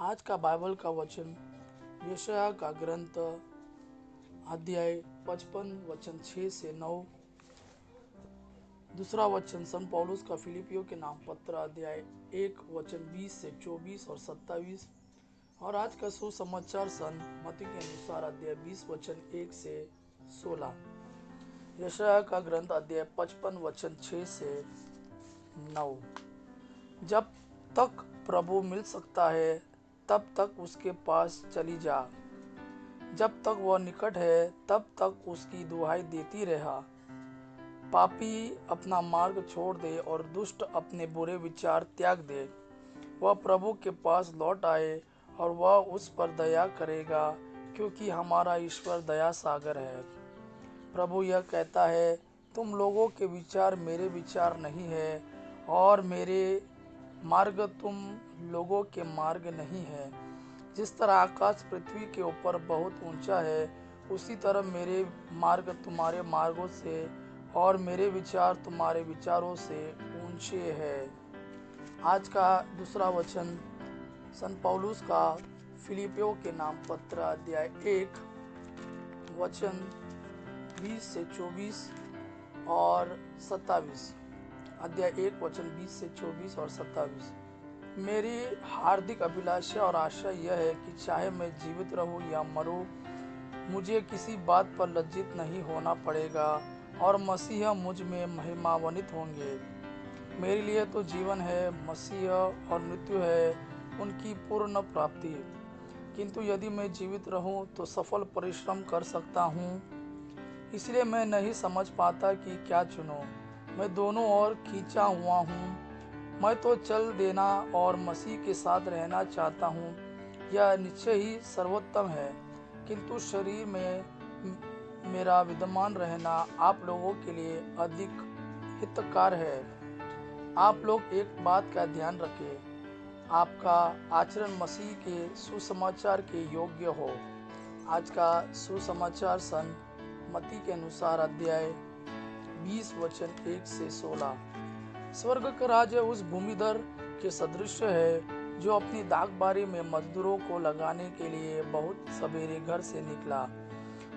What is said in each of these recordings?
आज का बाइबल का वचन यशायाह का ग्रंथ अध्याय 55 वचन 6 से 9। दूसरा वचन सन पौलुस का फिलिपियों के नाम पत्र अध्याय 1 वचन 20 से 24 और 27। और आज का सुसमाचार सन मत्ती के अनुसार अध्याय 20 वचन 1 से 16। यशायाह का ग्रंथ अध्याय 55 वचन 6 से 9। जब तक प्रभु मिल सकता है तब तक उसके पास चली जा। जब तक वह निकट है तब तक उसकी दुहाई देती रहा। पापी अपना मार्ग छोड़ दे और दुष्ट अपने बुरे विचार त्याग दे। वह प्रभु के पास लौट आए और वह उस पर दया करेगा, क्योंकि हमारा ईश्वर दया सागर है। प्रभु यह कहता है, तुम लोगों के विचार मेरे विचार नहीं है और मेरे मार्ग तुम लोगों के मार्ग नहीं है। जिस तरह आकाश पृथ्वी के ऊपर बहुत ऊंचा है, उसी तरह मेरे मार्ग तुम्हारे मार्गों से और मेरे विचार तुम्हारे विचारों से ऊंचे हैं। आज का दूसरा वचन सन पौलुस का फिलिपियों के नाम पत्र अध्याय 1 वचन 20 से 24 और 27। अध्याय 1 वचन 20 से 24 और 27। मेरी हार्दिक अभिलाषा और आशा यह है कि चाहे मैं जीवित रहूं या मरूं, मुझे किसी बात पर लज्जित नहीं होना पड़ेगा और मसीह मुझ में महिमान्वित होंगे। मेरे लिए तो जीवन है मसीह और मृत्यु है उनकी पूर्ण प्राप्ति। किंतु यदि मैं जीवित रहूं तो सफल परिश्रम कर सकता हूं। इसलिए मैं नहीं समझ पाता कि क्या चुनूं। मैं दोनों ओर खींचा हुआ हूँ। मैं तो चल देना और मसीह के साथ रहना चाहता हूँ, यह निश्चय ही सर्वोत्तम है। किंतु शरीर में मेरा विद्यमान रहना आप लोगों के लिए अधिक हितकर है। आप लोग एक बात का ध्यान रखें, आपका आचरण मसीह के सुसमाचार के योग्य हो। आज का सुसमाचार सन मत्ती के अनुसार अध्याय 20 वचन 1 से 16। स्वर्ग का राज्य उस भूमिधर के सदृश है जो अपनी दाखबारी में मजदूरों को लगाने के लिए बहुत सवेरे घर से निकला।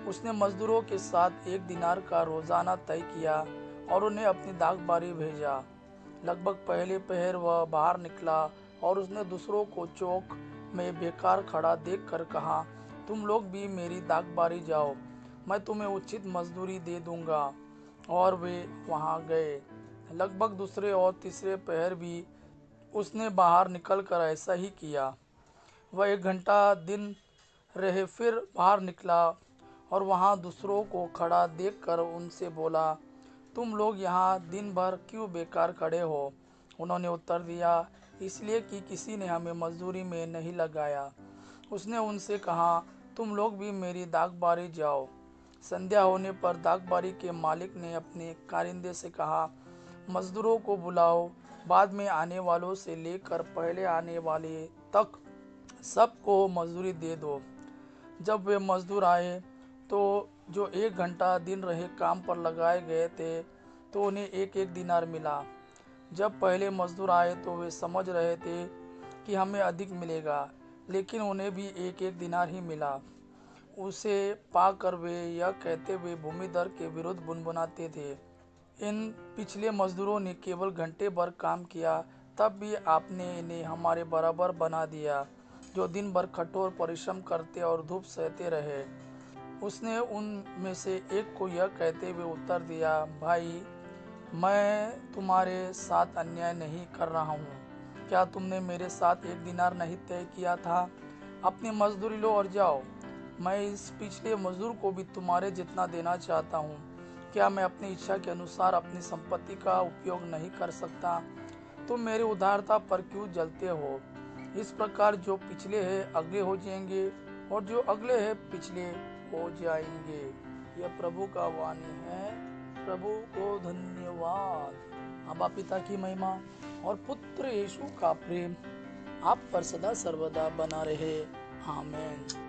उसने मजदूरों के साथ 1 दिनार का रोजाना तय किया और उन्हें अपनी दाखबारी भेजा। लगभग पहले पहर वह बाहर निकला और उसने दूसरों को चौक में बेकार खड़ा देखकर कहा, तुम लोग भी मेरी दाखबारी जाओ, मैं तुम्हें उचित मजदूरी दे दूंगा। और वे वहां गए। लगभग दूसरे और तीसरे पहर भी उसने बाहर निकलकर ऐसा ही किया। वह 1 घंटा दिन रहे, फिर बाहर निकला और वहां दूसरों को खड़ा देखकर उनसे बोला, तुम लोग यहाँ दिन भर क्यों बेकार खड़े हो? उन्होंने उत्तर दिया, इसलिए कि किसी ने हमें मजदूरी में नहीं लगाया। उसने उनसे कहा, तुम लोग भी मेरी दाखबारी जाओ। संध्या होने पर दाखबारी के मालिक ने अपने कारिंदे से कहा, मजदूरों को बुलाओ, बाद में आने वालों से लेकर पहले आने वाले तक सबको मजदूरी दे दो। जब वे मजदूर आए तो जो 1 घंटा दिन रहे काम पर लगाए गए थे, तो उन्हें 1 दिनार मिला। जब पहले मजदूर आए तो वे समझ रहे थे कि हमें अधिक मिलेगा, लेकिन उन्हें भी 1 दिनार ही मिला। उसे पाकर वे यह कहते हुए भूमिधर के विरुद्ध बुनबुनाते थे, इन पिछले मजदूरों ने केवल घंटे भर काम किया, तब भी आपने इन्हें हमारे बराबर बना दिया, जो दिन भर कठोर परिश्रम करते और धूप सहते रहे। उसने उन में से एक को यह कहते हुए उत्तर दिया, भाई, मैं तुम्हारे साथ अन्याय नहीं कर रहा हूँ। क्या तुमने मेरे साथ 1 दिनार नहीं तय किया था? अपनी मजदूरी लो और जाओ। मैं इस पिछले मजदूर को भी तुम्हारे जितना देना चाहता हूँ। क्या मैं अपनी इच्छा के अनुसार अपनी संपत्ति का उपयोग नहीं कर सकता? तुम मेरी उदारता पर क्यों जलते हो? इस प्रकार जो पिछले हैं अगले हो जाएंगे और जो अगले हैं पिछले हो जाएंगे। यह प्रभु का वाणी है। प्रभु को धन्यवाद। अबा पिता की महिमा और पुत्र यीशु का प्रेम आप पर सदा सर्वदा बना रहे। आमीन।